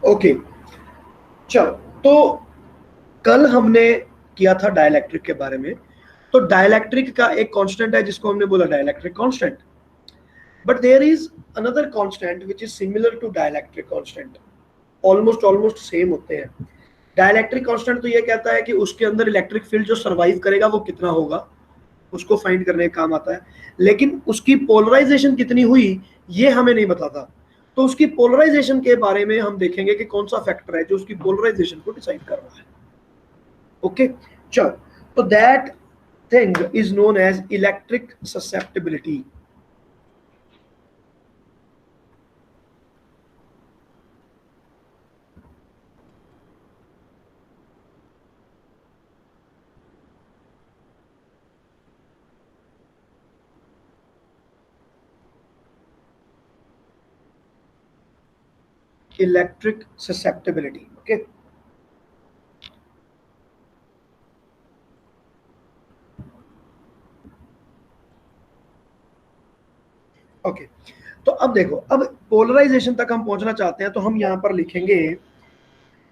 Okay, चलो। तो कल हमने किया था डाइलेक्ट्रिक के बारे में। तो डाइलेक्ट्रिक का एक कांस्टेंट है जिसको हमने बोला dielectric constant, but there is another constant which is similar to dielectric constant, almost same होते हैं। डाइलेक्ट्रिक कांस्टेंट तो ये कहता है कि उसके अंदर इलेक्ट्रिक फील्ड जो सर्वाइव करेगा वो कितना होगा, उसको फाइंड करने का काम आता है। लेकिन उसकी पोलराइजेशन कितनी हुई ये हमें नहीं बताता। तो उसकी पोलराइजेशन के बारे में हम देखेंगे कि कौन सा फैक्टर है जो उसकी पोलराइजेशन को डिसाइड कर रहा है। ओके, चलो। तो that thing is known as electric susceptibility. Electric susceptibility, okay. Okay, तो अब देखो, अब पोलराइजेशन तक हम पहुंचना चाहते हैं तो हम यहां पर लिखेंगे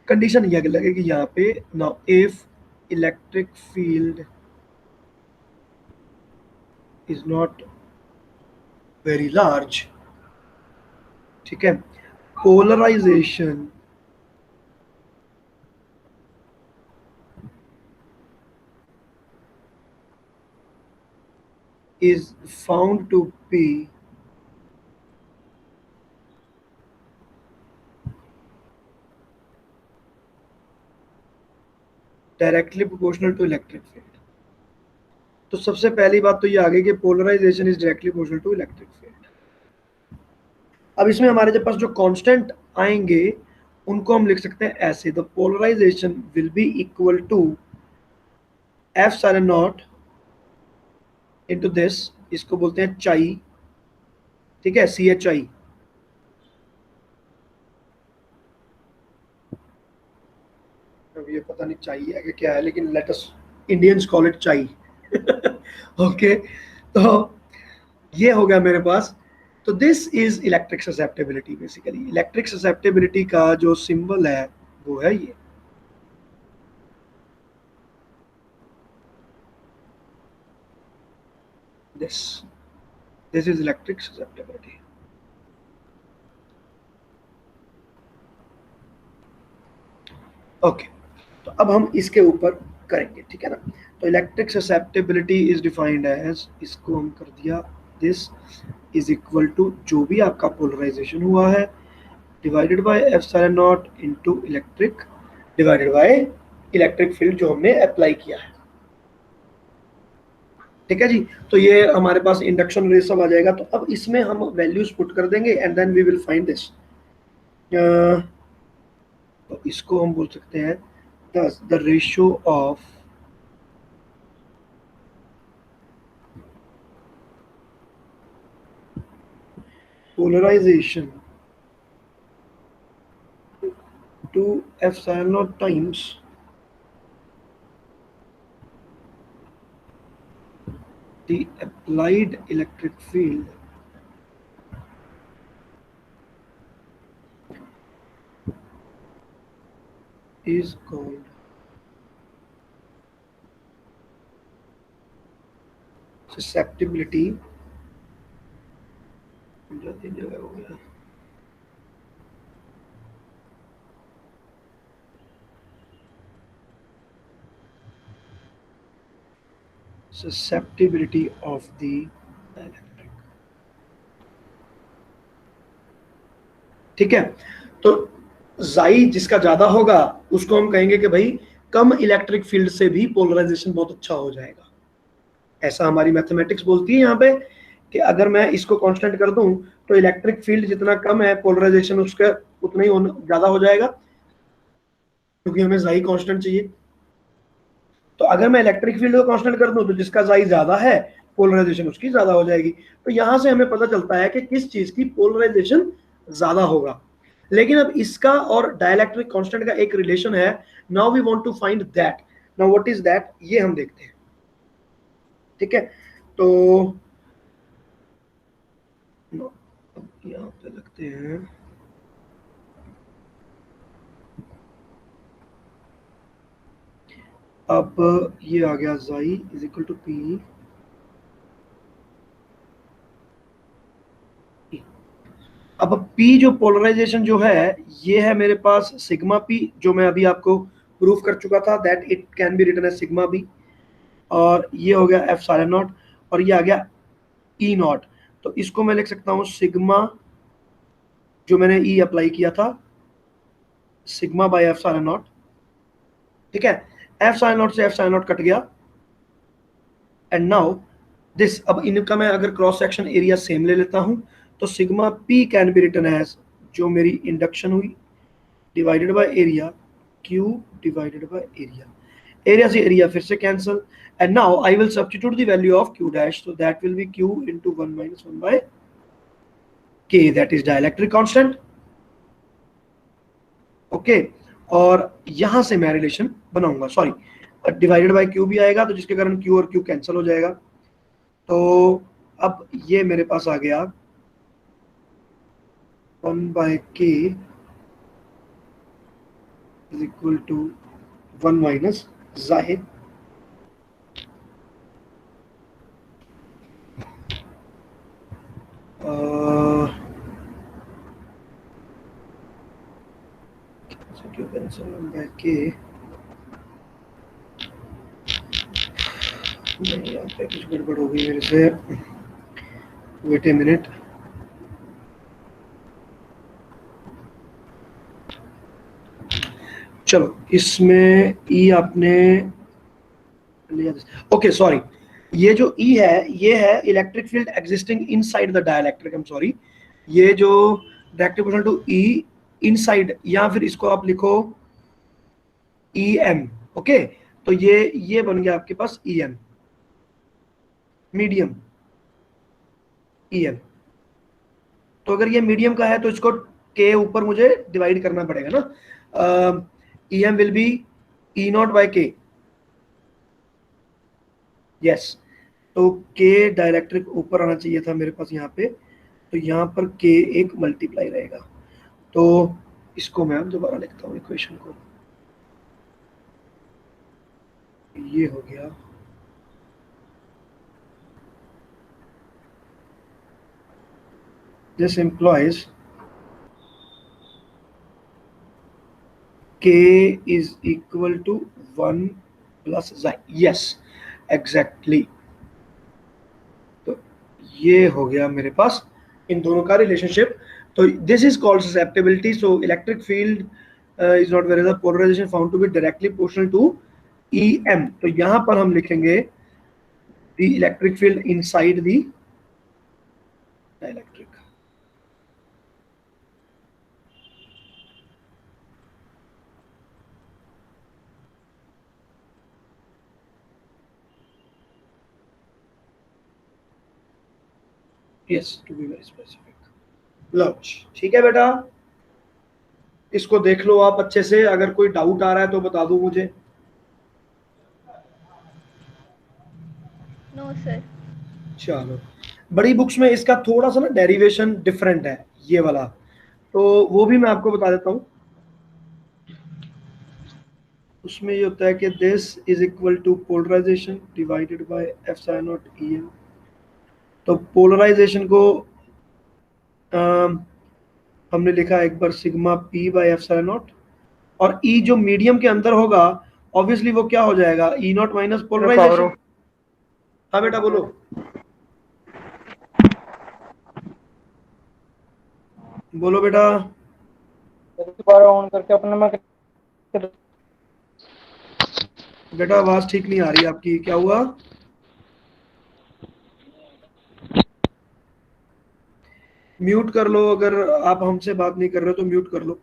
कंडीशन ये लगेगी यहाँ पे, now if electric field is not very large, ठीक है, polarisation is found to be directly proportional to electric field। तो सबसे पहली बात तो ये आ गई कि polarization is directly proportional to electric field. अब इसमें हमारे पास जो कांस्टेंट आएंगे उनको हम लिख सकते हैं ऐसे, the polarization will be equal to epsilon naught into this, इसको बोलते हैं चाई, ठीक है, सी एच आई। अब ये पता नहीं चाहिए है कि क्या है, लेकिन let us Indians call it चाई। ओके, तो ये हो गया मेरे पास। तो this is electric susceptibility. Basically electric susceptibility का जो सिंबल है वो है ये। This this is electric susceptibility. Okay, तो अब हम इसके ऊपर करेंगे, ठीक है ना। तो electric susceptibility is defined as, इसको हम कर दिया, दिस इज इक्वल टू जो भी आपका पोलराइजेशन हुआ है divided by epsilon not into electric divided by electric field जो हमने अप्लाई किया है, ठीक है जी। तो ये हमारे पास इंडक्शन रेस सब आ जाएगा। तो अब इसमें हम वैल्यूज पुट कर देंगे and then we will find this. तो इसको हम बोल सकते हैं the ratio of polarization to epsilon naught times the applied electric field is called susceptibility। susceptibility of the electric, ठीक है। तो जाई जिसका ज्यादा होगा उसको हम कहेंगे कि भाई कम इलेक्ट्रिक फील्ड से भी पोलराइजेशन बहुत अच्छा हो जाएगा। ऐसा हमारी मैथमेटिक्स बोलती है यहाँ पे कि अगर मैं इसको कांस्टेंट कर दूं तो इलेक्ट्रिक फील्ड जितना कम है पोलराइजेशन उसका उतना ही ज्यादा हो जाएगा, क्योंकि हमें जाई कांस्टेंट चाहिए। तो अगर मैं इलेक्ट्रिक फील्ड को कांस्टेंट कर दूं तो जिसका जाई ज्यादा है पोलराइजेशन उसकी ज्यादा हो जाएगी। तो यहां से हमें पता चलता है कि किस चीज की पोलराइजेशन ज्यादा होगा। लेकिन अब इसका और डाइलेक्ट्रिक कांस्टेंट का एक रिलेशन है। Now we want to find that. Now what is that ये हम देखते हैं, ठीक है। तो यहाँ पे लगते हैं अब ये आ गया जाई इज इक्वल टू पी। अब P जो पोलराइजेशन जो है ये है मेरे पास सिग्मा P, जो मैं अभी आपको प्रूफ कर चुका था that it can be written as sigma B, और ये हो गया एप्सिलॉन नॉट, और ये आ गया E नॉट। तो इसको मैं लिख सकता हूँ सिग्मा, जो मैंने E अप्लाई किया था, सिग्मा बाय एप्सिलॉन नॉट। ठीक है, एप्सिलॉन नॉट से एप्सिलॉन नॉट कट गया, एंड नाउ दिस, अब इनका मैं अगर क्रॉस सेक्शन एरिया सेम ले लेता हूं तो sigma P can be written as, जो मेरी इंडक्शन हुई, divided by area, Q divided by area. Area से एरिया फिर से cancel, and now I will substitute the value of Q dash, so that will be Q into 1 minus 1 by K, that is dielectric constant। Okay, और यहां से मैं relation बनाऊंगा, sorry divided by Q भी आएगा, तो जिसके कारण Q और Q कैंसिल हो जाएगा। तो अब ये मेरे पास आ गया 1 by K is equal to 1 minus जाहिर। क्यों कैंसिल 1 by K, नहीं यहाँ पे कुछ गड़बड़ हो गई मेरे से, वेट ए मिनट। चलो इसमें ई आपने लिया, ओके सॉरी, ये जो ई है ये है electric field existing inside the dielectric, I am sorry, ये जो directive potential to E inside, या फिर इसको आप लिखो ई एम। ओके, तो ये बन गया आपके पास E M, medium E M. तो अगर ये मीडियम का है तो इसको के ऊपर मुझे डिवाइड करना पड़ेगा ना, E M will be E naught by K, yes. तो के डायरेक्ट्रिक ऊपर आना चाहिए था मेरे पास यहाँ पे, तो यहाँ पर के एक मल्टीप्लाई रहेगा। तो इसको मैं दोबारा लिखता हूँ इक्वेशन को, ये हो गया this employees k is equal to 1 plus xi, yes exactly। तो ये हो गया मेरे पास इन दोनों का रिलेशनशिप। तो this is called susceptibility. So electric field is not where the polarisation found to be directly proportional to E M. तो यहां पर हम लिखेंगे the electric field inside the dielectric. Yes, to be very specific. लो ठीक है बेटा, इसको देख लो आप अच्छे से, अगर कोई डाउट आ रहा है तो बता दो मुझे। No sir. चलो, बड़ी बुक्स में इसका थोड़ा सा ना डेरिवेशन डिफरेंट है ये वाला, तो वो भी मैं आपको बता देता हूँ। उसमें ये होता है कि this is equal to polarisation divided by epsilon naught E M. तो पोलराइजेशन को हमने लिखा एक बार sigma P by epsilon naught, और ई जो मीडियम के अंदर होगा ऑब्वियसली वो क्या हो जाएगा, ई नॉट माइनस पोलराइजेशन। हाँ बेटा बोलो। बोलो बेटा। दोबारा ऑन करके अपने में बेटा आवाज ठीक नहीं आ रही आपकी, क्या हुआ? म्यूट कर लो, अगर आप हमसे बात नहीं कर रहे हो तो म्यूट कर लो।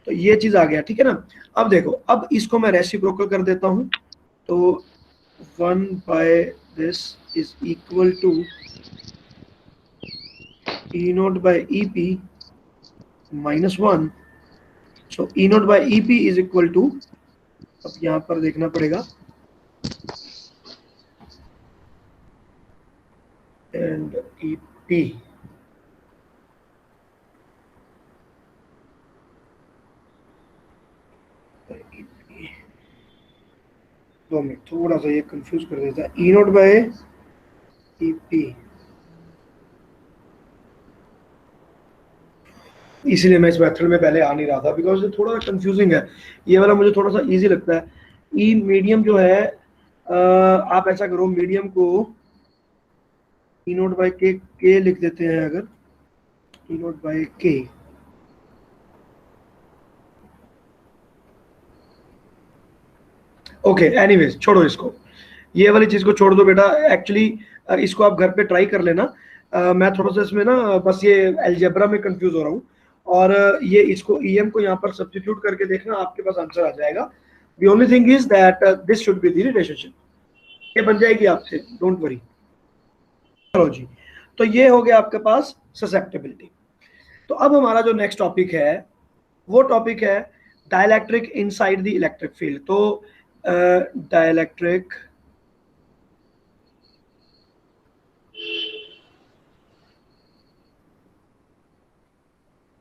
तो ये चीज आ गया, ठीक है ना। अब देखो, अब इसको मैं रेसिप्रोकल कर देता हूं, तो 1 by this is equal to E naught by E P minus 1। So E naught by E P is equal to, अब यहां पर देखना पड़ेगा, एंड ई पी 2 मिनट, थोड़ा सा ये कंफ्यूज कर देता है, ई नोट बाय ईपी, इसलिए मैं इस मेथड में पहले आ नहीं रहा था, बिकॉज ये थोड़ा कंफ्यूजिंग है, ये वाला मुझे थोड़ा सा इजी लगता है। ई मीडियम जो है, आप ऐसा करो, मीडियम को ई नोट बाय के लिख देते हैं, अगर ई नोट बाय के, ओके एनीवेज छोड़ो इसको, ये वाली चीज को छोड़ दो बेटा। एक्चुअली इसको आप घर पे ट्राई कर लेना। मैं थोड़ा सा इसमें ना बस ये एल्जेब्रा में कंफ्यूज हो रहा हूँ, और ये इसको ईएम को यहाँ पर सब्स्टिट्यूट करके देखना, आपके पास आंसर आ जाएगा। The only thing is that this should be the relationship, ये बन जाएगी आपसे, डोंट वरी। चलो जी, तो ये हो गया आपके पास ससेप्टेबिलिटी। तो अब हमारा जो नेक्स्ट टॉपिक है वो टॉपिक है dielectric inside the electric field. तो dielectric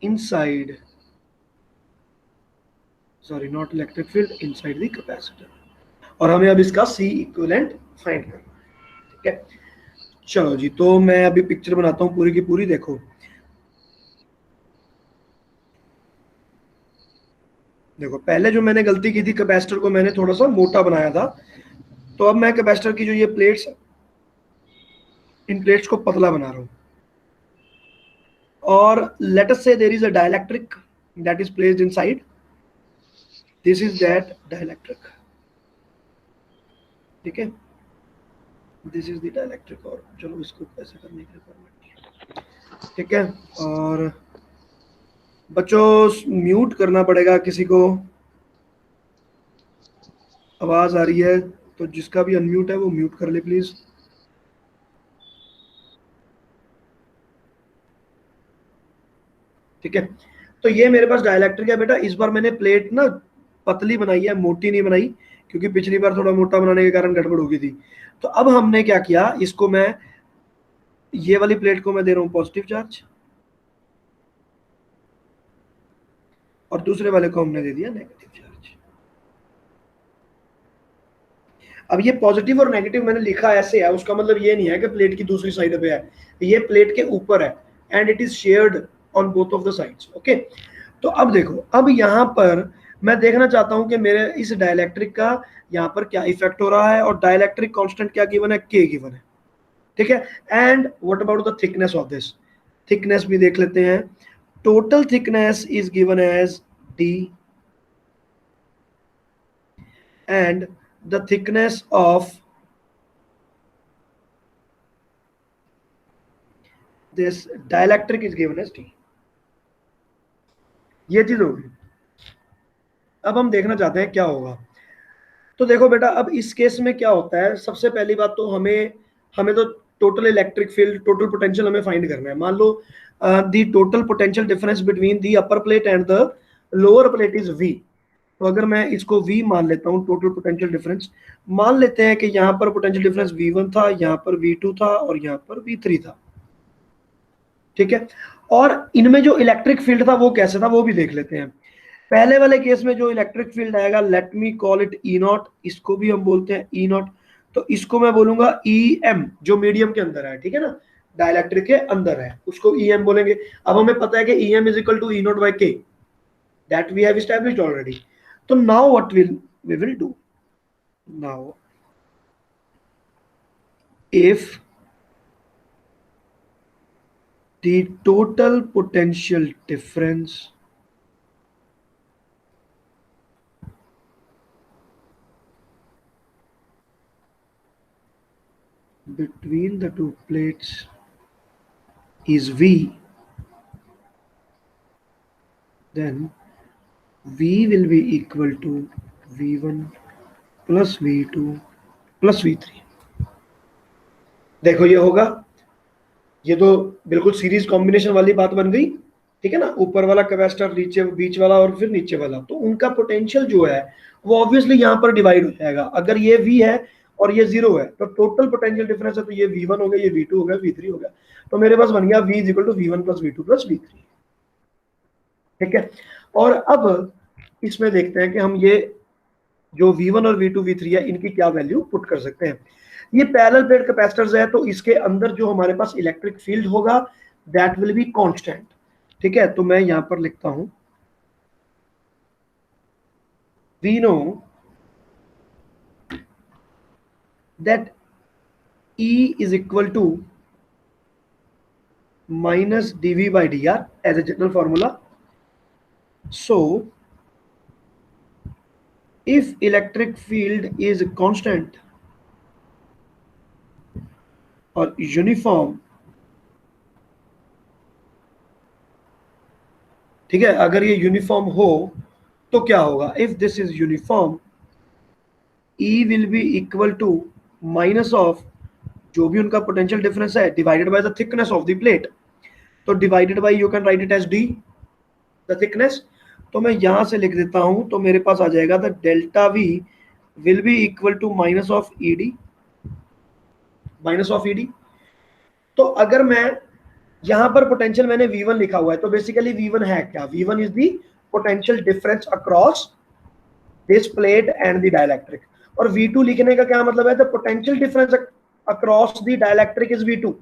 inside, sorry not electric field, inside the capacitor, और हमें अब इसका C इक्विवेलेंट फाइंड करना है, ठीक है। चलो जी, तो मैं अभी पिक्चर बनाता हूँ पूरी की पूरी, देखो देखो, पहले जो मैंने गलती की थी, कैपेसिटर को मैंने थोड़ा सा मोटा बनाया था, तो अब मैं कैपेसिटर की जो ये प्लेट्स, इन प्लेट्स को पतला बना रहा हूँ, और let us say there is a dielectric that is placed inside, this is that dielectric, ठीक है, दिस इज द डाइलेक्ट्रिक। और चलो इसको ऐसे करने की रिक्वायरमेंट, ठीक है। और बच्चों म्यूट करना पड़ेगा किसी को, आवाज आ रही है तो जिसका भी अनम्यूट है वो म्यूट कर ले प्लीज। ठीक है, तो ये मेरे पास डाइलेक्ट्रिक है बेटा। इस बार मैंने प्लेट ना पतली बनाई है, मोटी नहीं बनाई, क्योंकि पिछली बार थोड़ा मोटा बनाने के कारण गड़बड़ हो गई थी। तो अब हमने क्या किया, इसको मैं, ये वाली प्लेट को मैं दे रहा हूं पॉजिटिव चार्ज, और दूसरे वाले को हमने दे दिया नेगेटिव चार्ज। अब ये पॉजिटिव और नेगेटिव मैंने लिखा ऐसे है, उसका मतलब ये नहीं है कि प्लेट की दूसरी साइड पे है, ये प्लेट के ऊपर है, and it is shared on both of the sides, okay. तो अब देखो, अब यहाँ पर मैं देखना चाहता हूं कि मेरे इस डाइलेक्ट्रिक का यहाँ पर क्या इफेक्ट हो रहा है, और डाइलेक्ट्रिक कांस्टेंट क्या गिवन है, के गिवन है, ठीक है। And what about the thickness of this, thickness भी देख लेते हैं। Total thickness is given as d, and the thickness of this dielectric is given as d। ये चीज होगी। अब हम देखना चाहते हैं क्या होगा। तो देखो बेटा, अब इस केस में क्या होता है, सबसे पहली बात तो हमें तो total electric field, total potential हमें फाइंड करना है। मान लो the total potential difference between the upper plate and the lower plate is v। तो अगर मैं इसको v मान लेता हूँ, टोटल पोटेंशियल डिफरेंस मान लेते हैं कि यहाँ पर पोटेंशियल डिफरेंस v1 था, यहाँ पर v2 था, और यहाँ पर v3 था, ठीक है। और इनमें जो इलेक्ट्रिक फील्ड था वो कैसे था वो भी देख लेते हैं। पहले वाले केस में जो इलेक्ट्रिक फील्ड आएगा, let me call it E not, इसको भी हम बोलते हैं ई नॉट, तो इसको मैं बोलूंगा ई एम, जो मीडियम के अंदर है, ठीक है ना, डाइलेक्ट्रिक के अंदर है, उसको ई एम बोलेंगे। अब हमें पता है कि E M is equal to E naught by K, that we have established already. तो now what we will do, now if the total potential difference between the two plates is V, then V will be equal to V1 plus V2 plus V3। देखो ये होगा, ये तो बिल्कुल series combination वाली बात बन गई, ठीक है ना। ऊपर वाला कैपेसिटर, नीचे बीच वाला, और फिर नीचे वाला, तो उनका पोटेंशियल जो है वो ऑब्वियसली यहाँ पर डिवाइड हो जाएगा। अगर ये V है और ये 0 है, तो टोटल पोटेंशियल डिफरेंस है, तो ये V1 हो गया, ये V2 हो गया, V3 हो गया, तो मेरे पास बन गया V is equal to V1 plus V2 plus V3, ठीक है। और अब इसमें देखते हैं कि हम ये जो V1 और V2 V3 है इनकी क्या वैल्यू पुट कर सकते हैं। ये पैरेलल प्लेट कैपेसिटर्स है, तो इसके अंदर जो हमारे पास इलेक्ट्रिक फील्ड होगा दैट विल बी कांस्टेंट। ठीक है, तो मैं यहां पर लिखता हूं we know that E is equal to minus dV by dr as a general formula. So if electric field is constant or uniform, ठीक है, अगर ये यूनिफॉर्म हो तो क्या होगा, if this is uniform E will be equal to minus of जो भी उनका पोटेंशियल डिफरेंस है divided by the thickness of the plate. तो divided by you can write it as D the thickness. तो मैं यहां से लिख देता हूं, तो मेरे पास आ जाएगा the delta V will be equal to minus of ED, minus of ED. तो अगर मैं यहां पर पोटेंशियल मैंने V1 लिखा हुआ है, तो बेसिकली V1 है क्या, V1 is the potential difference across this plate and the dielectric. और V2 लिखने का क्या मतलब है, the potential difference across the dielectric is V2।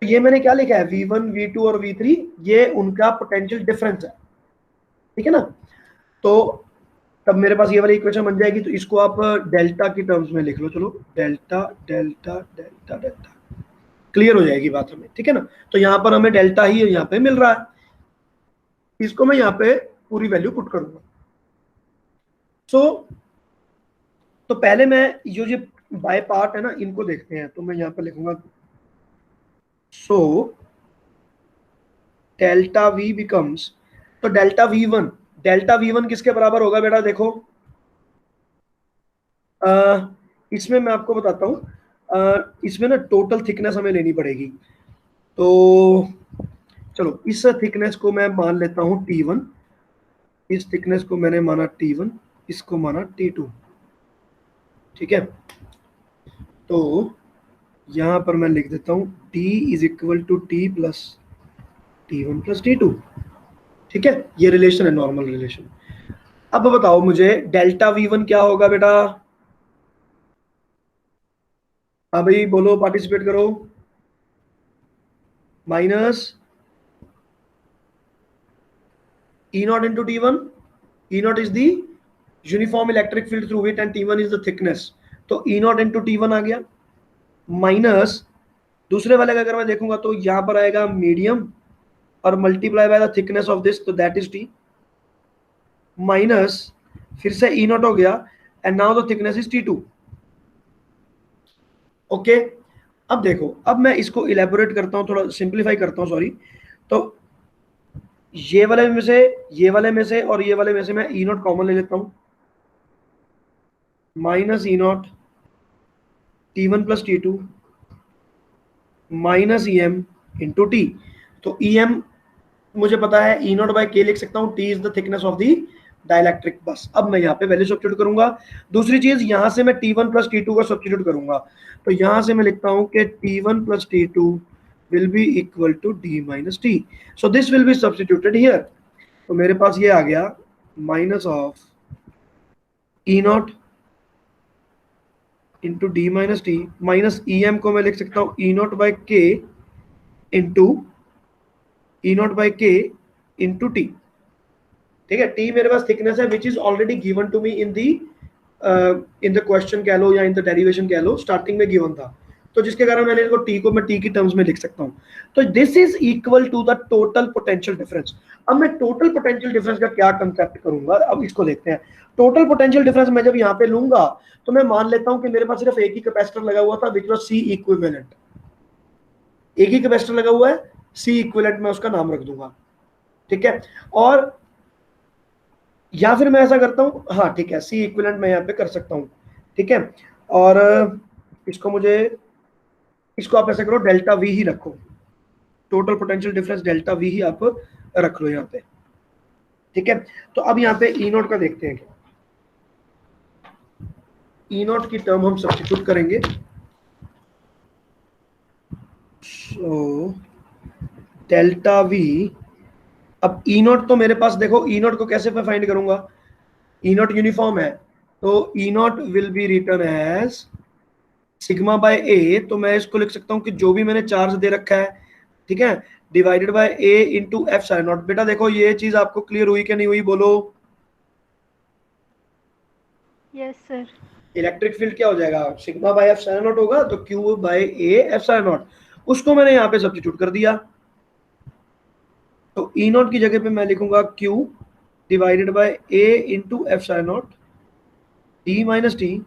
ये मैंने क्या लिखा है, V1 V2 और V3 ये उनका पोटेंशियल डिफरेंस है, ठीक है ना। तो तब मेरे पास ये वाली इक्वेशन बन जाएगी, तो इसको आप डेल्टा की टर्म्स में लिख लो, चलो delta delta delta delta, clear हो जाएगी बात हमें, ठीक है ना। तो यहाँ पर हमें डेल्टा ही यहाँ पे मिल रहा है, इसको मैं यहाँ पे पूरी वैल्यू पुट करूंगा। तो पहले मैं जो बाय पार्ट है ना इनको देखते हैं, तो मैं यहाँ पे लिखूंगा सो डेल्टा वी बिकम्स, तो डेल्टा वी वन किसके बराबर होगा बेटा, देखो इसमें मैं आपको बताता हूँ, इसमें ना टोटल थिकनेस हमें लेनी पड़ेगी। तो चलो इस थिकनेस को मैं मान लेता हूँ T1, इस थिकनेस को मैंने माना T1, इसको माना T2, ठीक है। तो यहां पर मैं लिख देता हूं T is equal to T plus T1 plus T2, ठीक है, ये रिलेशन है, नॉर्मल रिलेशन। अब बताओ मुझे डेल्टा V1 क्या होगा बेटा, हाँ भाई बोलो, पार्टिसिपेट करो, minus E naught into T1, E not is the uniform electric field through it and T1 is the thickness, तो E नॉट इंटू T1 आ गया, माइनस दूसरे वाले का अगर मैं देखूंगा तो यहां पर आएगा मीडियम और multiply by the thickness of this, तो दैट इज T, माइनस फिर से E नॉट हो गया and now the thickness is T2। Okay, अब देखो, अब मैं इसको इलेबोरेट करता हूं, थोड़ा सिंप्लीफाई करता हूं, सॉरी। तो ये वाले में से, ये वाले में से और ये वाले में से मैं E नॉट कॉमन ले लेता हूं, minus E not T1 plus T2 minus EM into T। तो EM मुझे पता है, E नॉट बाय K लिख सकता हूँ, T is the thickness of the dielectric. बस अब मैं यहाँ पे वैल्यू सब्स्टिट्यूट करूंगा। दूसरी चीज, यहाँ से मैं T1 प्लस T2 का सब्स्टिट्यूट करूंगा, तो यहाँ से मैं लिखता हूँ कि T1 plus T2 will be equal to D minus T, so this will be substituted here. तो मेरे पास ये आ गया minus of E naught into D minus T, minus EM को मैं लिख सकता हूँ E naught by K into E naught by K into T, ठीक है। T मेरे पास थिकनेस है which is already given to me in the question कह लो या इन द डेरिवेशन कह लो, स्टार्टिंग में गिवन था, तो जिसके कारण मैंने इसको T को मैं T की टर्म्स में लिख सकता हूँ। तो this is equal to the total potential difference. अब मैं टोटल पोटेंशियल डिफरेंस का क्या कंसेप्ट करूंगा, अब इसको देखते हैं। टोटल पोटेंशियल डिफरेंस मैं जब यहाँ पे लूंगा तो मैं मान लेता हूँ कि मेरे पास सिर्फ एक ही कैपेसिटर लगा हुआ था विच वाज C इक्विवेलेंट, एक ही कैपेसिटर लगा हुआ है C इक्विवेलेंट, मैं उसका नाम रख दूंगा, ठीक है। और या फिर मैं ऐसा करता हूँ, हाँ ठीक है, C इक्विवेलेंट मैं यहाँ पे कर सकता हूँ, ठीक है। और इसको आप ऐसा करो, डेल्टा V ही रखो, total potential difference delta V ही आप रख लो यहाँ पे, ठीक है। तो अब यहाँ पे E नॉट का देखते हैं, E नॉट की टर्म हम सब्स्टिट्यूट करेंगे। सो डेल्टा V, अब E नॉट तो मेरे पास देखो, E नॉट को कैसे मैं फाइंड करूंगा, E नॉट यूनिफॉर्म है, तो E naught will be written as sigma by A. तो मैं इसको लिख सकता हूँ कि जो भी मैंने चार्ज दे रखा है, ठीक है, divided bye A into F sine not. बेटा देखो ये चीज आपको क्लियर हुई कि नहीं हुई, बोलो। Yes sir. इलेक्ट्रिक फील्ड क्या हो जाएगा, sigma by epsilon naught होगा, तो Q by A epsilon naught, उसको मैंने यहाँ पे सब्स्टिट्यूट कर दिया। तो ई नॉट की जगह पे मैं लिखूंगा Q divided by A into F sine not D minus T,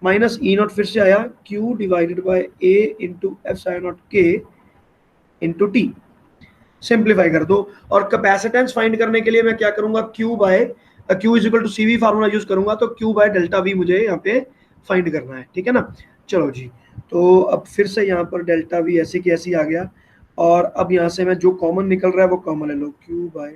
minus E not फिर से आया Q divided by A into F sine naught के इंटू टी। सिंप्लीफाई कर दो। और कैपेसिटेंस फाइंड करने के लिए मैं क्या करूंगा, Q by Q is equal to C V formula use करूंगा। तो क्यू बाय डेल्टा वी मुझे यहाँ पे फाइंड करना है, ठीक है ना। चलो जी, तो अब फिर से यहाँ पर डेल्टा वी ऐसी की ऐसी आ गया, और अब यहाँ से मैं जो कॉमन निकल रहा है वो कॉमन ले लो, Q by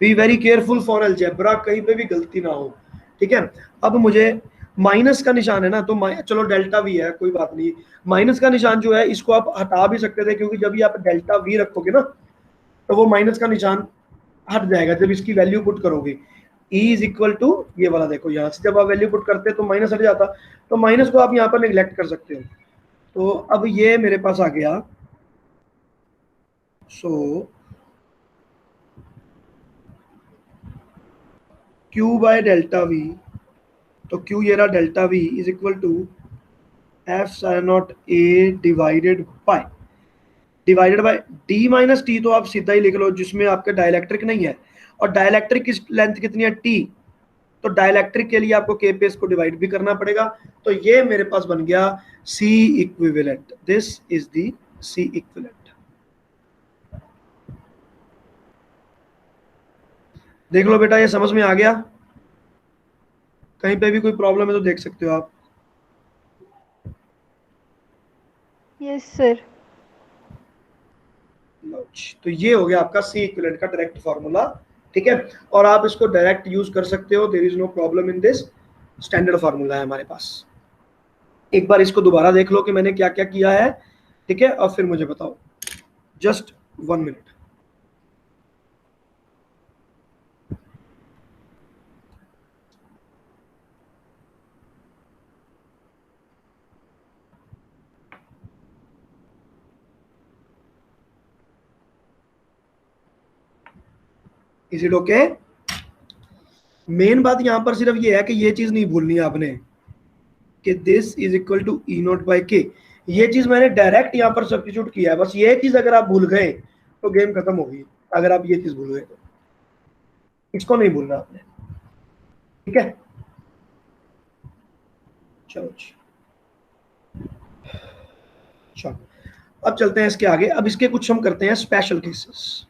be very careful for algebra, कहीं पे भी गलती ना हो, ठीक है। अब मुझे माइनस का निशान है ना, तो चलो डेल्टा वी है कोई बात नहीं, माइनस का निशान जो है इसको आप हटा भी सकते थे, क्योंकि जब ये आप डेल्टा वी रखोगे ना तो वो माइनस का निशान हट जाएगा जब इसकी वैल्यू पुट करोगे। E इज इक्वल टू ये वाला, देखो यहाँ से जब आप वैल्यू पुट करते तो माइनस हट जाता, तो माइनस को आप यहाँ पर निगलेक्ट कर सकते हो। तो अब ये मेरे पास आ गया, so Q by delta V, तो क्यू ये रहा delta V is equal to epsilon naught A divided by D minus T, तो आप सीधा ही लिख लो जिसमें आपका डाइलेक्ट्रिक नहीं है, और डाइलेक्ट्रिक की लेंथ कितनी है, टी, तो डाइलेक्ट्रिक के लिए आपको के पे इसको डिवाइड भी करना पड़ेगा। तो ये मेरे पास बन गया C equivalent, this is the C equivalent. देख लो बेटा, ये समझ में आ गया, कहीं पे भी कोई प्रॉब्लम है तो देख सकते हो आप। Yes sir. तो ये हो गया आपका सी इक्विवेलेंट का डायरेक्ट फॉर्मूला, ठीक है, और आप इसको डायरेक्ट यूज कर सकते हो, there is no problem in this, standard formula है हमारे पास। एक बार इसको दोबारा देख लो कि मैंने क्या क्या किया है, ठीक है, और फिर मुझे बताओ, just 1 minute. Is it okay? Main बात यहां पर सिर्फ ये है कि ये चीज नहीं भूलनी है आपने कि this is equal to E naught by K, ये चीज मैंने डायरेक्ट यहां पर सब्स्टिट्यूट किया है, बस ये चीज अगर आप भूल गए तो गेम खत्म हो गई, अगर आप ये चीज भूल गए तो इसको नहीं भूलना आपने, ठीक है। चलो चलो, अब चलते हैं इसके आगे, अब इसके कुछ हम करते हैं स्पेशल केसेस।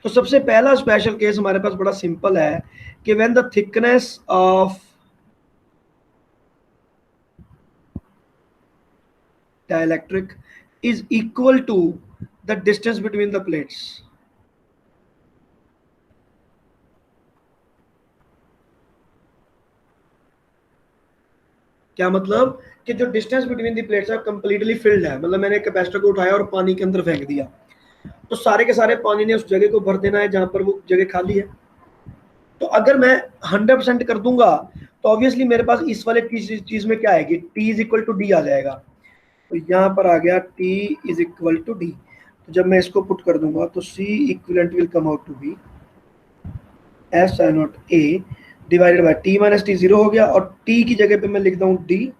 तो सबसे पहला स्पेशल केस हमारे पास बड़ा सिंपल है कि when the thickness of dielectric is equal to the distance between the plates। क्या मतलब कि जो डिस्टेंस बिटवीन द प्लेट्स है कंप्लीटली फिल्ड है, मतलब मैंने कैपेसिटर को उठाया और पानी के अंदर फेंक दिया, तो सारे के सारे पानी ने उस जगह को भर देना है जहां पर वो जगह खाली है। तो अगर मैं 100% कर दूंगा तो ऑब्वियसली मेरे पास इस वाले चीज में क्या आएगी, T is equal to D आ जाएगा। तो यहाँ पर आ गया T is equal to D, तो जब मैं इसको पुट कर दूंगा तो C equivalent will come out to be epsilon naught A divided by T minus T, zero हो गया, और टी की जगह पे मैं लिख दूं डी,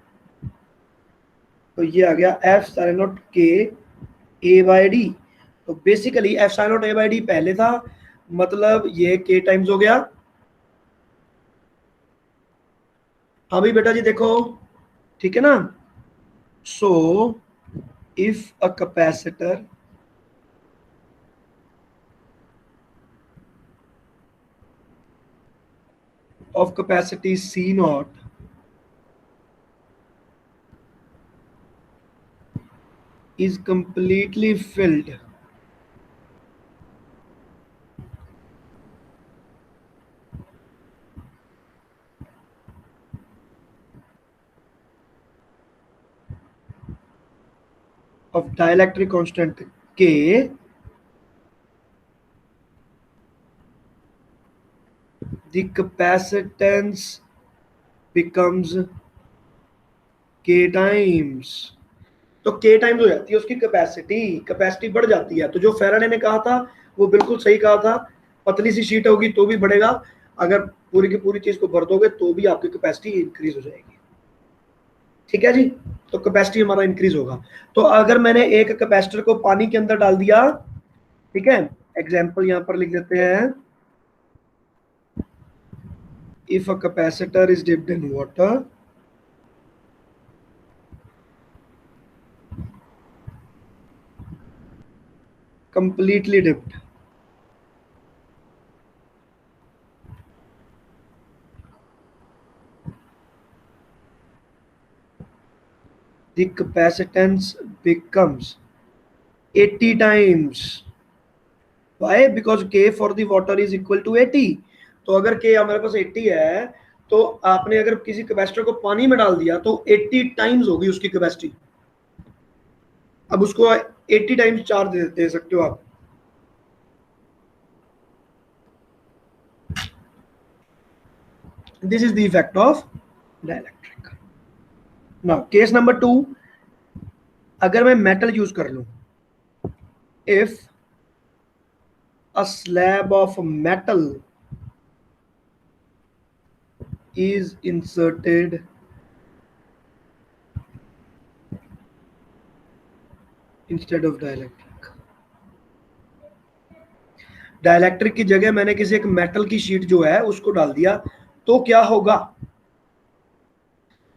तो ये आ गया epsilon naught K A by D. तो basically epsilon naught A by D पहले था, मतलब ये के टाइम्स हो गया। अभी बेटा जी देखो, ठीक है ना, so if a capacitor of capacity C naught is completely filled of dielectric constant K the capacitance becomes K times। तो K टाइम्स हो जाती है उसकी कैपेसिटी बढ़ जाती है। तो जो फैराडे ने कहा था वो बिल्कुल सही कहा था, पतली सी शीट होगी तो भी बढ़ेगा, अगर पूरी की पूरी चीज को भर दोगे तो भी आपकी कैपेसिटी इंक्रीज हो जाएगी। ठीक है जी, तो कैपेसिटी हमारा इंक्रीज होगा। तो अगर मैंने एक कैपेसिटर को पानी के अंदर डाल दिया, ठीक है, एग्जांपल यहां पर लिख देते हैं, if a capacitor is dipped in water completely dipped, the capacitance becomes 80 times। Why? Because K for the water is equal to 80। तो अगर K हमारे पास 80 है तो आपने अगर किसी कैपेसिटर को पानी में डाल दिया तो 80 टाइम्स होगी उसकी कैपेसिटी। अब उसको 80 टाइम्स चार्ज दे सकते हो आप। This is the effect of dielectric। Now case number 2, अगर मैं मेटल यूज कर लूं, if a slab of metal is inserted instead of dielectric, dielectric की जगह मैंने किसी एक मेटल की शीट जो है उसको डाल दिया, तो क्या होगा?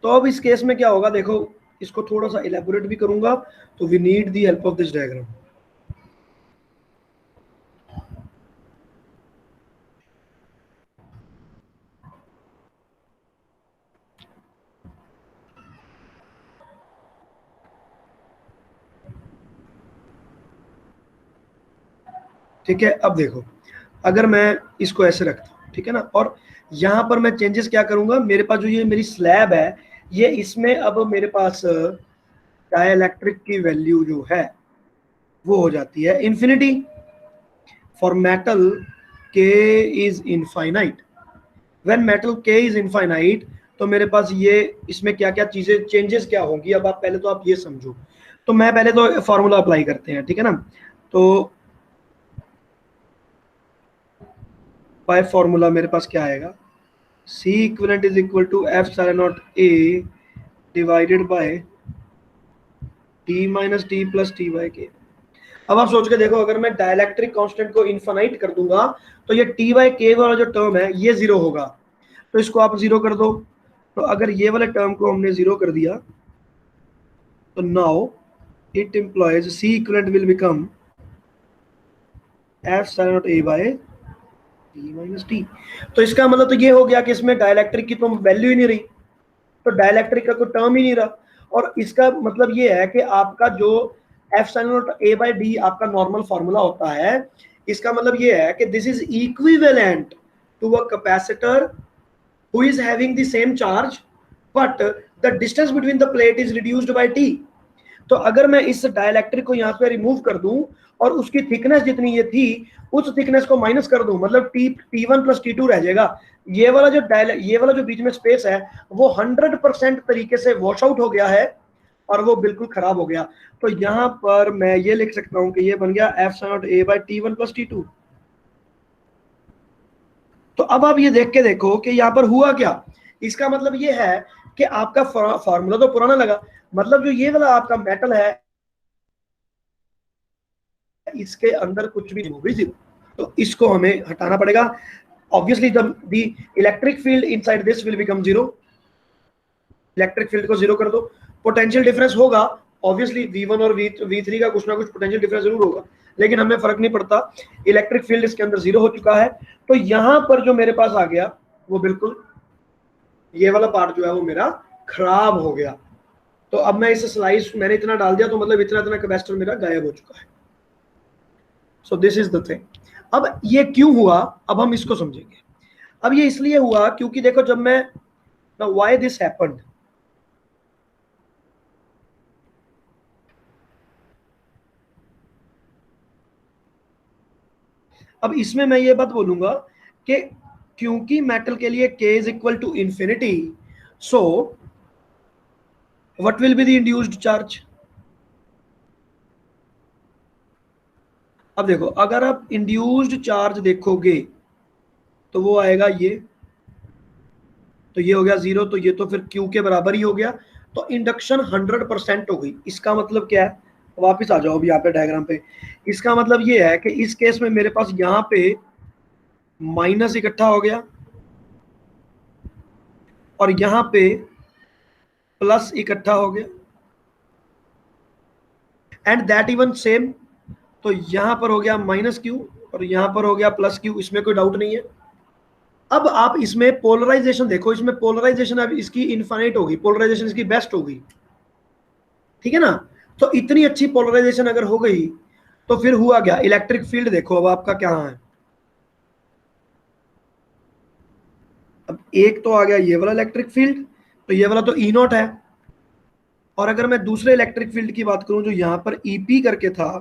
तो अब इस केस में क्या होगा, देखो इसको थोड़ा सा इलेबोरेट भी करूंगा, तो we need the help of this diagram. ठीक है, अब देखो अगर मैं इसको ऐसे रखता हूं, ठीक है ना, और यहां पर मैं चेंजेस क्या करूंगा, मेरे पास जो ये मेरी स्लैब है, ये इसमें अब मेरे पास डाइलेक्ट्रिक की वैल्यू जो है वो हो जाती है infinity. For metal K is infinite. When metal K is infinite तो मेरे पास ये इसमें क्या क्या चीजें चेंजेस क्या होंगी, अब आप पहले तो आप ये समझो। तो मैं पहले तो फॉर्मूला अप्लाई करते हैं, ठीक है ना। तो बाय फॉर्मूला मेरे पास क्या आएगा, C equivalent is equal to epsilon naught A divided by T minus T plus T by K। अब आप सोच के देखो, अगर मैं डाइलेक्ट्रिक कांस्टेंट को इनफाइनाइट कर दूंगा तो ये T बाय K वाला जो टर्म है ये जीरो होगा, तो इसको आप जीरो कर दो। तो अगर ये वाले टर्म को हमने जीरो कर दिया तो now it implies C equivalent will become epsilon naught A by T minus T। तो इसका मतलब तो ये हो गया कि इसमें डाइलेक्ट्रिक की तो वैल्यू ही नहीं रही, तो डाइलेक्ट्रिक का कोई टर्म ही नहीं रहा। और इसका मतलब ये है कि आपका जो epsilon naught A by D आपका नॉर्मल फॉर्मूला होता है, इसका मतलब ये है कि this is equivalent to a capacitor who is having the same charge but the distance between the plate is reduced by T। तो अगर मैं इस डाइलेक्ट्रिक को यहाँ पे रिमूव कर दूं और उसकी थिकनेस जितनी ये थी उस थिकनेस को माइनस कर दूं, मतलब T1 प्लस T2 रह जाएगा। ये वाला जो बीच में स्पेस है वो 100% तरीके से वॉश आउट हो गया है और वो बिल्कुल खराब हो गया। तो यहाँ पर मैं ये लिख सकता हूँ कि ये बन गया epsilon naught A by T1 plus T2। तो अब आप ये देख के देखो कि यहाँ पर हुआ क्या। इसका मतलब ये है कि आपका फॉर्मूला तो पुराना लगा, मतलब जो ये वाला आपका मेटल है इसके अंदर कुछ भी हो गई जीरो, तो इसको हमें हटाना पड़ेगा। Obviously the electric field inside this will become zero. Electric field को जीरो कर दो, पोटेंशियल डिफरेंस होगा ऑब्वियसली V1 और V3 का कुछ ना कुछ पोटेंशियल डिफरेंस जरूर होगा, लेकिन हमें फर्क नहीं पड़ता, इलेक्ट्रिक फील्ड इसके अंदर जीरो हो चुका है। तो यहां पर जो मेरे पास आ गया वो बिल्कुल ये वाला पार्ट जो है वो मेरा खराब हो गया। तो अब मैं इस स्लाइस मैंने इतना डाल दिया तो मतलब इतना इतना कैपेसिटर मेरा गायब हो चुका है। So this is the thing. अब ये क्यों हुआ, अब हम इसको समझेंगे। अब ये इसलिए हुआ क्योंकि देखो जब मैं व्हाई दिस हैपेंड, अब इसमें मैं ये बात बोलूंगा कि क्योंकि मेटल के लिए k is equal to infinity, so what will be the induced charge. अब देखो, अगर आप इंड्यूस्ड चार्ज देखोगे तो वो आएगा ये, तो ये हो गया 0, तो ये तो फिर Q के बराबर ही हो गया। तो इंडक्शन 100% हो गई। इसका मतलब क्या है, वापस आ जाओ अभी यहाँ पे डायग्राम पे। इसका मतलब ये है कि इस केस में मेरे पास यहाँ पे माइनस इकट्ठा हो गया और यहाँ पे प्लस इकट्ठा हो गया, एंड दैट इवन सेम। तो यहां पर हो गया माइनस क्यू और यहां पर हो गया प्लस क्यू, इसमें कोई डाउट नहीं है। अब आप इसमें पोलराइजेशन देखो, इसमें पोलराइजेशन अब इसकी इनफाइनाइट होगी, पोलराइजेशन इसकी बेस्ट होगी, ठीक है ना। तो इतनी अच्छी पोलराइजेशन अगर हो गई तो फिर हुआ क्या, इलेक्ट्रिक फील्ड देखो अब आपका क्या है। अब एक तो आ गया ये वाला इलेक्ट्रिक फील्ड, तो ये वाला तो ई नॉट है। और अगर मैं दूसरे इलेक्ट्रिक फील्ड की बात करूं जो यहां पर ईपी करके था,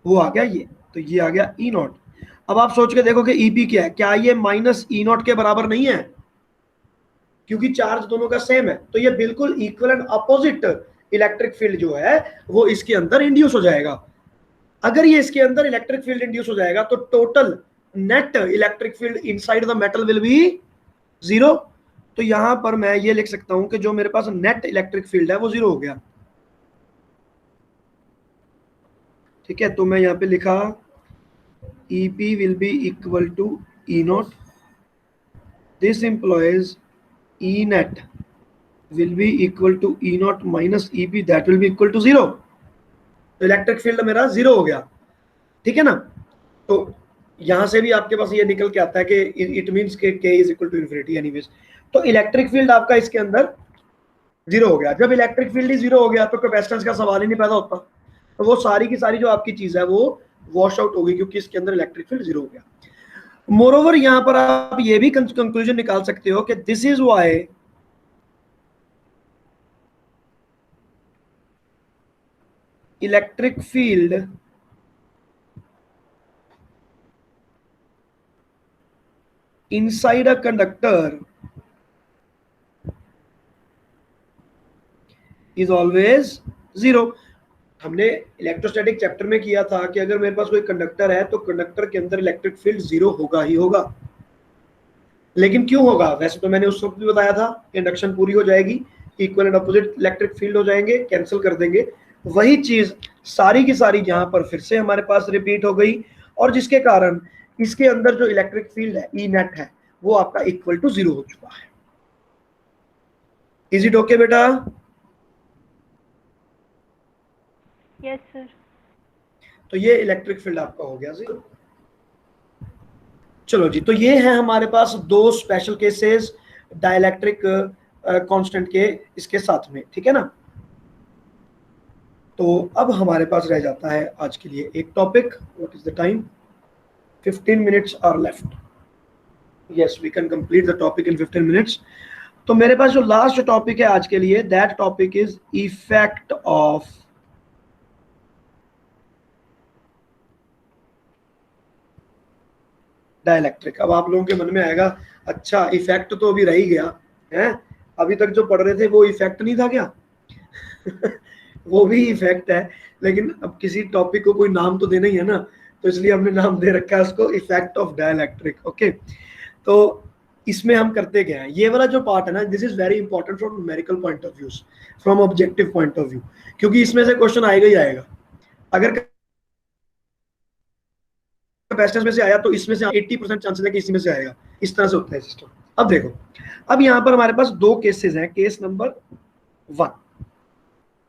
वो आ गया ये, तो ये आ गया ई नॉट। अब आप सोच के देखो कि ईपी क्या है, क्या ये माइनस ई नॉट के बराबर नहीं है, क्योंकि चार्ज दोनों का सेम है। तो ये बिल्कुल equal and opposite electric field जो है वो इसके अंदर इंड्यूस हो जाएगा। अगर ये इसके अंदर इलेक्ट्रिक फील्ड इंड्यूस हो जाएगा तो total net electric field inside the metal will be 0। तो यहां पर मैं ये लिख सकता हूं कि जो मेरे पास नेट इलेक्ट्रिक फील्ड है वो 0 हो गया, ठीक है। तो मैं यहाँ पे लिखा EP will be equal to E naught. This implies E net will be equal to E naught minus EP, that will be equal to 0. तो इलेक्ट्रिक फील्ड मेरा 0 हो गया, ठीक है ना। तो यहां से भी आपके पास ये निकल के आता है कि इट मींस के K is equal to infinity anyways। तो इलेक्ट्रिक फील्ड आपका इसके अंदर 0 हो गया। जब इलेक्ट्रिक फील्ड ही 0 हो गया तो कैपेसिटेंस का सवाल ही नहीं पैदा होता। तो वो सारी की सारी जो आपकी चीज है वो वॉश आउट होगी, क्योंकि इसके अंदर इलेक्ट्रिक फील्ड 0 हो गया। मोरोवर यहां पर आप ये भी कंक्लूजन निकाल सकते हो कि this is why electric field inside a conductor is always 0। हमने इलेक्ट्रोस्टैटिक चैप्टर में किया था कि अगर मेरे पास कोई कंडक्टर है तो कंडक्टर के अंदर इलेक्ट्रिक फील्ड 0 होगा ही होगा। लेकिन क्यों होगा, वैसे तो मैंने उस वक्त भी बताया था, इंडक्शन पूरी हो जाएगी, equal and opposite electric field हो जाएंगे, कैंसिल कर देंगे। वही चीज सारी की सारी यहाँ पर फिर से हमारे पास रिपीट हो गई, और जिसके कारण इसके अंदर जो इलेक्ट्रिक फील्ड है ई नेट है वो आपका इक्वल टू 0 हो चुका है। इज इट ओके बेटा? Yes sir. तो ये इलेक्ट्रिक फील्ड आपका हो गया 0। चलो जी, तो ये है हमारे पास दो स्पेशल केसेस डाइलेक्ट्रिक कांस्टेंट के इसके साथ में, ठीक है ना। तो अब हमारे पास रह जाता है आज के लिए एक topic. What is the time? 15 minutes are left. Yes, we can complete the topic in 15 minutes। तो मेरे पास जो लास्ट टॉपिक है आज के लिए, that topic is effect of dielectric. अब आप लोगों के मन में आएगा, अच्छा इफेक्ट तो अभी रह ही गया है, अभी तक जो पढ़ रहे थे वो इफेक्ट नहीं था क्या? वो भी इफेक्ट है, लेकिन अब किसी टॉपिक को कोई नाम तो देना ही है ना, तो इसलिए हमने नाम दे रखा है उसको इफेक्ट ऑफ डाइलेक्ट्रिक। ओके, तो इसमें हम करते क्या है, ये वाला जो पार्ट है ना, this is very important from numerical point of view, from objective point of view, क्योंकि इसमें से क्वेश्चन आएगा ही आएगा। अगर कैपेसिटेंस में से आया तो इसमें से 80% चांसेस है कि इसी में से आएगा। इस तरह से होता है सिस्टम। अब देखो, अब यहाँ पर हमारे पास दो केसेस हैं। केस नंबर 1,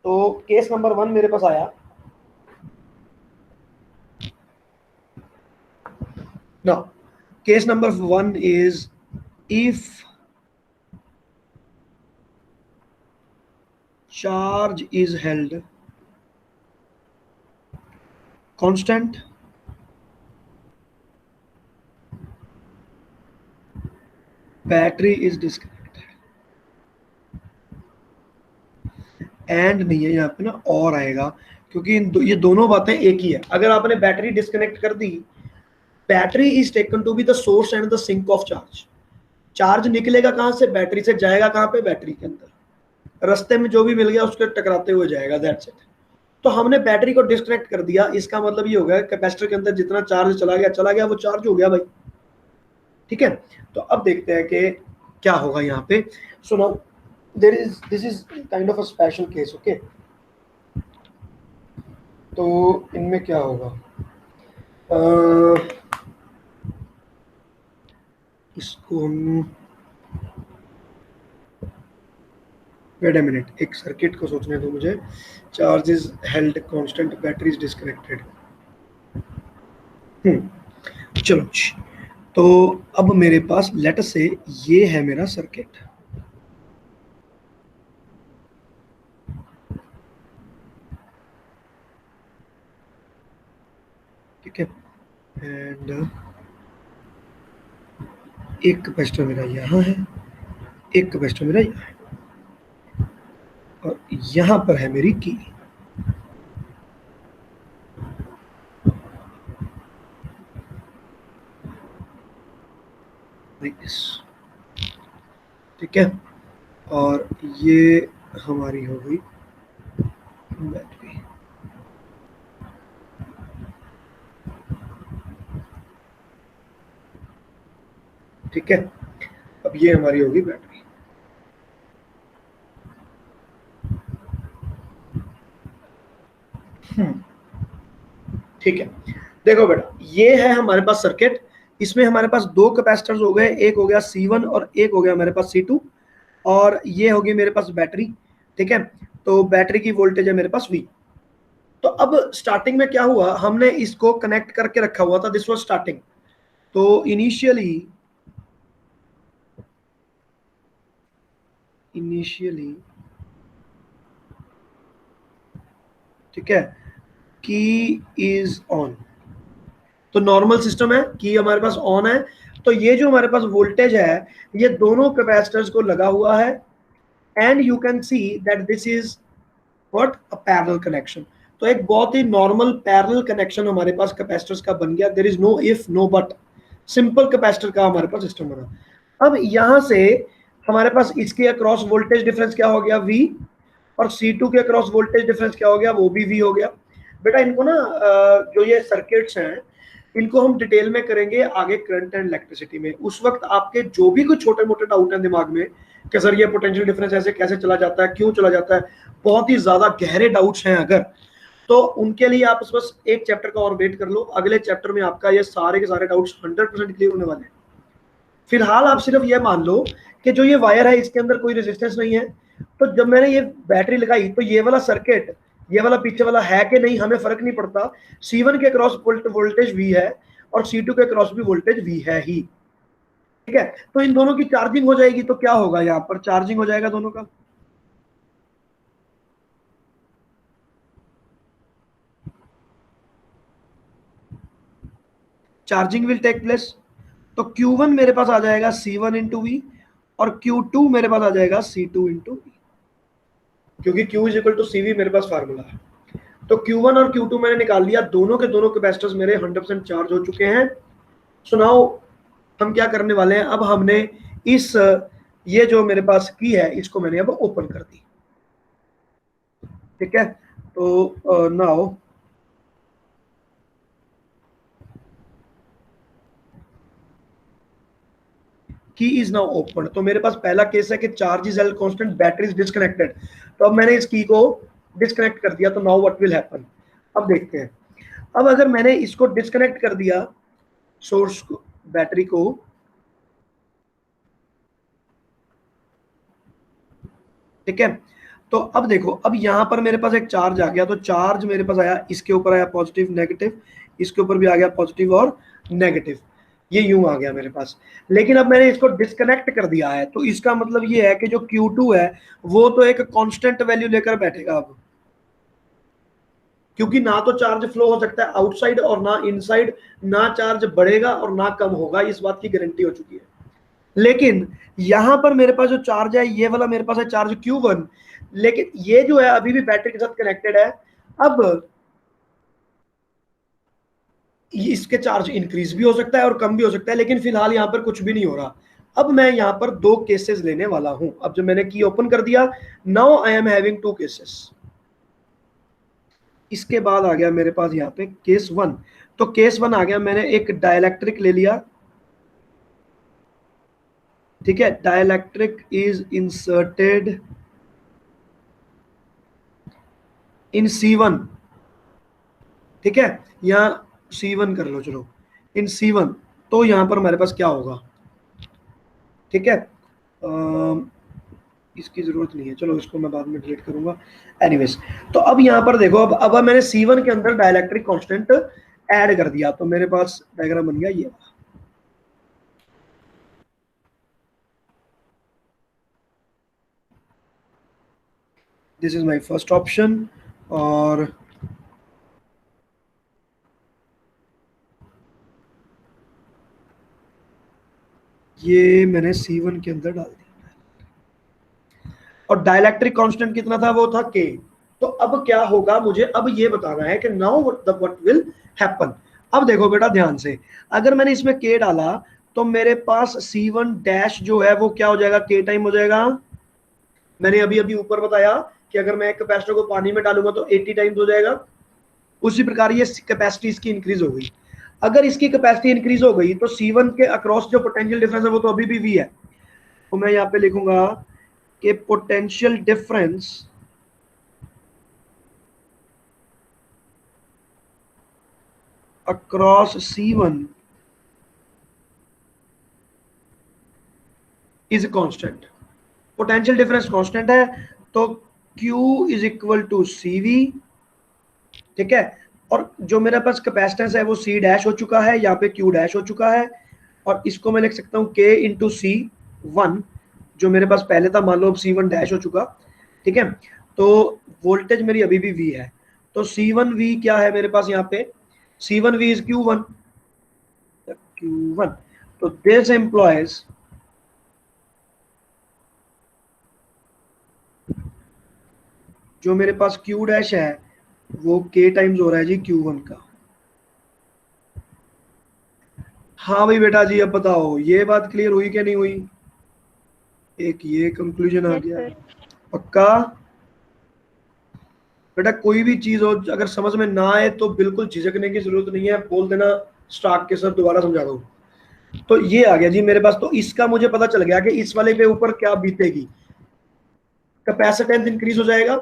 तो केस नंबर 1 मेरे पास आया ना। Case number 1 is if charge is held constant battery is disconnected, and नहीं है यहाँ पे ना, और आएगा क्योंकि ये दोनों बातें एक ही है। अगर आपने बैटरी डिस्कनेक्ट कर दी, battery is taken to be the source and the sink of charge. Charge निकलेगा कहां से? बैटरी से। जाएगा कहां पे? बैटरी के अंदर। रास्ते में जो भी मिल गया उसके टकराते हुए जाएगा, दैट्स इट। तो हमने बैटरी को डिस्कनेक्ट कर दिया, इसका मतलब ये हो गया कैपेसिटर के अंदर जितना चार्ज चला गया वो चार्ज हो गया भाई। ठीक है, तो अब देखते हैं कि क्या होगा यहाँ पे। So now this is kind of a special case. Okay, तो इनमें क्या होगा, इसको हम वेट अ मिनट, एक सर्किट को सोचने दो मुझे। Charge is held constant, battery is disconnected. चलो, तो अब मेरे पास लेट से ये है मेरा सर्किट। ठीक है, एंड एक कैपेसिटर मेरा यहाँ है, एक कैपेसिटर मेरा यहाँ है, और यहाँ पर है मेरी की। ठीक है, और ये हमारी हो गई बैटरी। ठीक है, अब ये हमारी होगी बैटरी। ठीक है, देखो बेटा, ये है हमारे पास सर्किट। इसमें हमारे पास दो कैपेसिटर्स हो गए, एक हो गया C1 और एक हो गया मेरे पास C2, और ये होगी मेरे पास बैटरी। ठीक है, तो बैटरी की वोल्टेज है मेरे पास V। तो अब स्टार्टिंग में क्या हुआ, हमने इसको कनेक्ट करके रखा हुआ था, दिस वाज स्टार्टिंग। तो इनिशियली ठीक है, की इज ऑन। तो नॉर्मल सिस्टम है, की हमारे पास ऑन है। तो ये जो हमारे पास वोल्टेज है ये दोनों कैपेसिटर्स को लगा हुआ है, and you can see that this is what, a parallel connection. तो एक बहुत ही नॉर्मल पैरेलल कनेक्शन हमारे पास कैपेसिटर्स का बन गया। There is no if no but, simple capacitor का हमारे पास सिस्टम बना। अब यहां से हमारे पास इसके अक्रॉस वोल्टेज डिफरेंस क्या हो गया, V, और C2 के अक्रॉस वोल्टेज डिफरेंस क्या हो गया, वो भी V हो गया। बेटा इनको ना जो ये सर्किट्स हैं इनको हम डिटेल में करेंगे आगे करंट एंड इलेक्ट्रिसिटी में। उस वक्त आपके जो भी कुछ छोटे मोटे डाउट हैं दिमाग में कि सर ये पोटेंशियल डिफरेंस ऐसे कैसे चला जाता है, क्यों चला जाता है, बहुत ही ज्यादा गहरे डाउट्स हैं अगर, तो उनके लिए आप बस एक चैप्टर का और वेट कर लो। अगले चैप्टर में आपका ये सारे के सारे डाउट्स 100% क्लियर होने वाले हैं। फिलहाल आप सिर्फ ये मान लो कि जो ये वायर है इसके अंदर कोई रेजिस्टेंस नहीं है। तो जब मैंने ये बैटरी लगाई तो ये वाला सर्किट, ये वाला पीछे वाला है कि नहीं हमें फर्क नहीं पड़ता। C1 के क्रॉस वोल्टेज V है और C2 के क्रॉस भी वोल्टेज V है ही। ठीक है, तो इन दोनों की चार्जिंग हो जाएगी तो क्या होगा, यहाँ पर चार्जिंग हो जाएगा दोनों का। Charging will take place. तो Q1 मेरे पास आ जाएगा C1 इंटू V, और Q2 मेरे पास आ जाएगा C2 इंटू V, क्योंकि Q is equal to CV मेरे पास फार्मूला है। तो Q1 और Q2 मैंने निकाल लिया, दोनों के दोनों कैपेसिटर्स मेरे 100% चार्ज हो चुके हैं। सुनाओ हम क्या करने वाले हैं, अब हमने इस ये जो मेरे पास की है इसको मैंने अब ओपन कर दी। ठीक है, तो नाउ की इज नाउ ओपन। तो मेरे पास पहला केस है कि charge is held constant, battery is disconnected. तो अब मैंने इस की को डिस्कनेक्ट कर दिया, तो नाउ व्हाट विल हैपन, अब देखते हैं। अब अगर मैंने इसको डिस्कनेक्ट कर दिया, सोर्स को, बैटरी को, ठीक है, तो अब देखो, अब यहां पर मेरे पास एक चार्ज आ गया। तो चार्ज मेरे पास आया, इसके ऊपर आया पॉजिटिव नेगेटिव, इसके ऊपर भी आ गया पॉजिटिव और नेगेटिव, ये यूं आ गया मेरे पास। लेकिन अब मैंने इसको डिस्कनेक्ट कर दिया है, तो इसका मतलब ये है कि जो Q2 है वो तो एक कांस्टेंट वैल्यू लेकर बैठेगा अब, क्योंकि ना तो चार्ज फ्लो हो सकता है आउटसाइड और ना इनसाइड, ना चार्ज बढ़ेगा और ना कम होगा, इस बात की गारंटी हो चुकी है। लेकिन यहां पर मेरे पास जो चार्ज है ये वाला मेरे पास है चार्ज Q1, लेकिन ये जो है अभी भी बैटरी के साथ कनेक्टेड है। अब इसके चार्ज इंक्रीज भी हो सकता है और कम भी हो सकता है, लेकिन फिलहाल यहाँ पर कुछ भी नहीं हो रहा। अब मैं यहाँ पर दो केसेस लेने वाला हूं। अब जब मैंने की ओपन कर दिया, now I am having two cases. इसके बाद आ गया मेरे पास यहाँ पे केस वन। तो केस वन आ गया, मैंने एक डाइलेक्ट्रिक ले लिया, ठीक है। Dielectric is inserted in C1, ठीक है, या C1 कर लो, चलो इन C1। तो यहां पर हमारे पास क्या होगा, ठीक है। इसकी जरूरत नहीं है, चलो इसको मैं बाद में डिलीट करूंगा। एनीवेज, तो अब यहां पर देखो, अब मैंने C1 के अंदर डाइलेक्ट्रिक कांस्टेंट ऐड कर दिया, तो मेरे पास डायग्राम बन गया ये। This is my first option, और ये मैंने C1 के अंदर डाल दिया। और डाइलेक्ट्रिक कांस्टेंट कितना था, वो था K। तो अब क्या होगा, मुझे अब ये बताना है कि नाउ व्हाट विल हैपन। अब देखो बेटा ध्यान से, अगर मैंने इसमें K डाला तो मेरे पास C1 डैश जो है वो क्या हो जाएगा, K टाइम हो जाएगा। मैंने अभी अभी ऊपर बताया कि अगर मैं एक कैपेसिटर को पानी में डालूंगा तो 80 टाइम्स हो जाएगा। उसी प्रकार ये कैपेसिटी इसकी इंक्रीज हो गई। अगर इसकी कैपेसिटी इंक्रीज हो गई तो C1 के अक्रॉस जो पोटेंशियल डिफरेंस है वो तो अभी भी V है। तो मैं यहाँ पे लिखूंगा कि potential difference across C1 is constant. Potential difference constant है, तो Q is equal to CV, ठीक है। और जो मेरे पास कैपेसिटेंस है वो C डैश हो चुका है, यहाँ पे Q डैश हो चुका है, और इसको मैं लिख सकता हूँ K इंटू C1, जो मेरे पास पहले था, मान लो अब C1 डैश हो चुका, ठीक है। तो वोल्टेज मेरी अभी भी V है, तो C1V क्या है मेरे पास यहाँ पे, C1V इज Q1, Q1। तो दिस एम्प्लॉयज जो मेरे पास Q डैश है वो K टाइम्स हो रहा है जी Q1 का। हाँ भाई बेटा जी, अब बताओ ये बात क्लियर हुई क्या नहीं हुई, एक ये कंक्लूजन आ Yes, गया। sir. पक्का बेटा, कोई भी चीज हो अगर समझ में ना आए तो बिल्कुल झिझकने की जरूरत नहीं है, बोल देना स्टार्ट के सर दोबारा समझा दो। तो ये आ गया जी मेरे पास, तो इसका मुझे पता चल गया कि इस वाले पे ऊपर क्या बीतेगी, कैपेसिटेंस इंक्रीज हो जाएगा,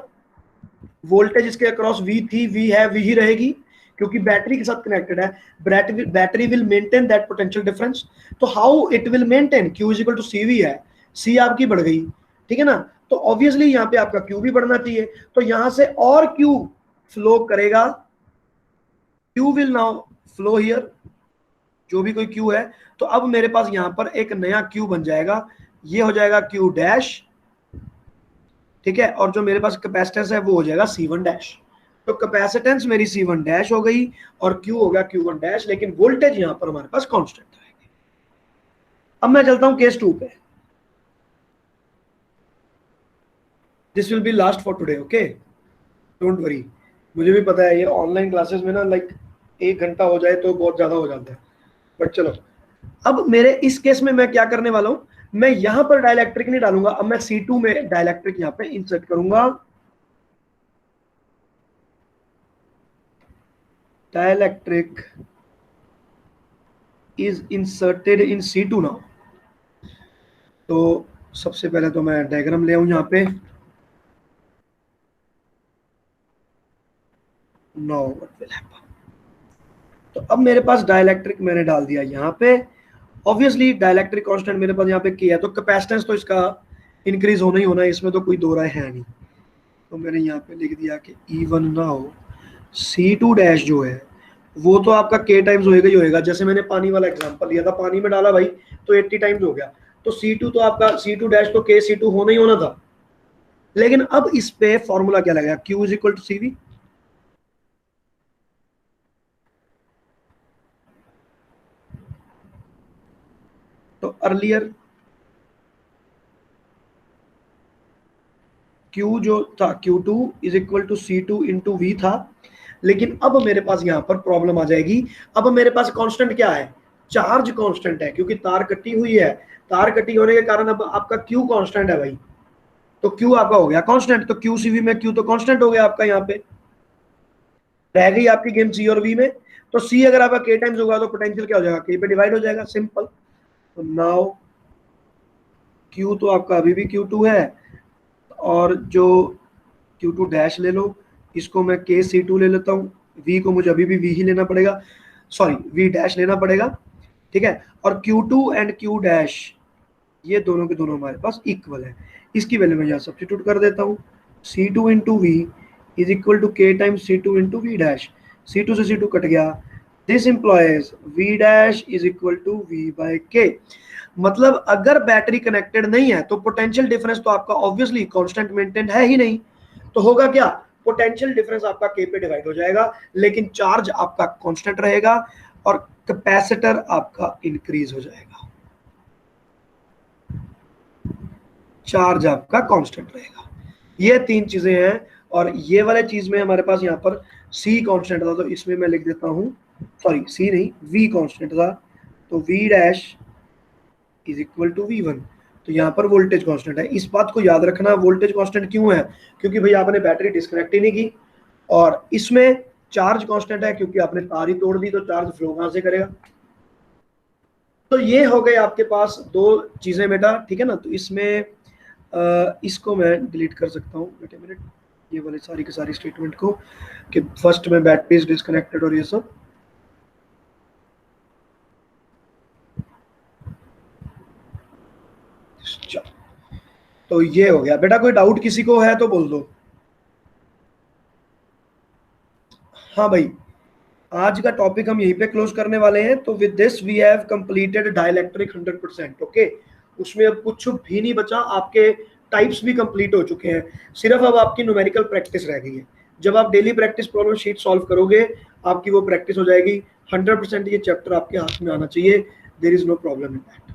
वोल्टेज इसके अक्रॉस वी थी, वी है, वी ही रहेगी, क्योंकि बैटरी के साथ कनेक्टेड है। Battery will maintain that potential difference. तो how it will maintain, Q is equal to CV है, सी आपकी बढ़ गई, ठीक है ना। तो ऑब्वियसली यहाँ पे आपका क्यू भी बढ़ना चाहिए, तो यहां से और क्यू फ्लो करेगा, Q will now flow here, जो भी कोई क्यू है। तो अब मेरे पास यहां पर एक नया क्यू बन जाएगा, ये हो जाएगा क्यू डैश, ठीक है। और जो मेरे पास कैपेसिटेंस है वो हो जाएगा C1 डैश। तो कैपेसिटेंस मेरी C1 डैश हो गई और Q हो गया Q1 डैश, लेकिन वोल्टेज यहां पर हमारे पास कांस्टेंट रहेगी। अब मैं चलता हूं केस 2 पे। This will B last for today, okay, don't worry. मुझे भी पता है ये ऑनलाइन क्लासेस में ना, लाइक 1 घंटा हो जाए तो बहुत ज्यादा हो जाता है, बट चलो। अब मेरे इस केस में मैं क्या करने वाला हूं, मैं यहां पर डाइलेक्ट्रिक नहीं डालूंगा, अब मैं C2 में डाइलेक्ट्रिक यहां पे इंसर्ट करूंगा। Dielectric is inserted in C2 now. तो सबसे पहले तो मैं डायग्राम ले आऊं यहाँ पे। Know what will happen. तो अब मेरे पास डाइलेक्ट्रिक मैंने डाल दिया यहाँ पे। ऑब्वियसली डाइलेक्ट्रिक कांस्टेंट मेरे पास यहाँ पे किया है, तो कैपेसिटेंस तो इसका इंक्रीज होना ही होना है, इसमें तो कोई दो राय है नहीं। तो मैंने यहाँ पे लिख दिया कि E1 नाउ C2 डैश जो है वो तो आपका K टाइम्स होएगा ही होएगा। जैसे मैंने पानी वाला एग्जांपल लिया था, पानी में डाला भाई तो 80 टाइम्स हो गया, तो C2 तो आपका C2 डैश तो K C2 होना ही होना था। लेकिन अब इस पे फॉर्मूला क्या लगेगा, Q is equal to CV। तो अर्लियर Q जो था Q2 is equal to C2 into V था, लेकिन अब मेरे पास यहाँ पर प्रॉब्लम आ जाएगी। अब मेरे पास कांस्टेंट क्या है, चार्ज कांस्टेंट है, क्योंकि तार कटी हुई है, तार कटी होने के कारण अब आपका Q कांस्टेंट है भाई, तो Q आपका हो गया कांस्टेंट, तो QCV में Q तो कांस्टेंट हो गया आपका, यहाँ पे रह गई आपकी गेम C और V में। तो C अगर आपका K टाइम्स होगा तो पोटेंशियल क्या हो जाएगा, K पे डिवाइड हो जाएगा, सिंपल। तो नाउ Q तो आपका अभी भी Q2 है, और जो Q2 डैश ले लो, इसको मैं KC2 ले लेता हूँ, V को मुझे अभी भी V ही लेना पड़ेगा, सॉरी V डैश लेना पड़ेगा, ठीक है। और Q2 एंड Q डैश ये दोनों के दोनों हमारे पास इक्वल है, इसकी वैल्यू मैं यहाँ सब्स्टिट्यूट कर देता हूँ। C2 into V is equal to K times C2 into V dash, C2 से C2 कट गया, this implies V dash is equal to V by K। मतलब अगर बैटरी कनेक्टेड नहीं है तो पोटेंशियल डिफरेंस तो आपका ऑब्वियसली कांस्टेंट मेंटेन है ही नहीं, तो होगा क्या, पोटेंशियल डिफरेंस आपका K पे डिवाइड हो जाएगा, लेकिन चार्ज आपका कांस्टेंट रहेगा और कैपेसिटर आपका इंक्रीज हो जाएगा, चार्ज आपका कांस्टेंट रहेगा। ये तीन चीजें हैं, और ये वाले चीज में हमारे पास यहाँ पर C कांस्टेंट था, तो इसमें मैं लिख देता हूँ, सॉरी C नहीं V कांस्टेंट था, तो V dash is equal to V1, तो यहाँ पर वोल्टेज कांस्टेंट है। इस बात को याद रखना, वोल्टेज कांस्टेंट क्यों है, क्योंकि भाई आपने बैटरी डिस्कनेक्ट ही नहीं की, और इसमें चार्ज कांस्टेंट है क्योंकि आपने तार ही तोड़ दी, तो चार्ज फ्लो कहां से करेगा। तो ये हो गए आपके पास दो चीजें बेटा, ठीक है ना। तो इसमें इसको मैं डिलीट कर सकता हूँ, वेट अ मिनट, ये वाले सारी की सारी स्टेटमेंट को, कि फर्स्ट में बैटरी इज डिस्कनेक्टेड और ये सब। तो ये हो गया बेटा, कोई डाउट किसी को है तो बोल दो। हाँ भाई, आज का टॉपिक हम यहीं पे क्लोज करने वाले हैं। तो with this we have completed dielectric 100%, okay. उसमें अब कुछ भी नहीं बचा, आपके टाइप्स भी कंप्लीट हो चुके हैं, सिर्फ अब आपकी न्यूमेरिकल प्रैक्टिस रह गई है। जब आप daily practice problem sheet solve करोगे, आपकी वो प्रैक्टिस हो जाएगी। 100% ये चैप्टर आपके हाथ में आना चाहिए, there is no problem in that,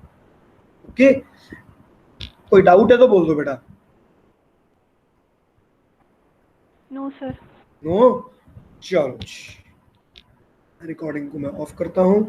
okay. कोई डाउट है तो बोल दो बेटा। No sir. नो, चलो रिकॉर्डिंग को मैं ऑफ करता हूँ।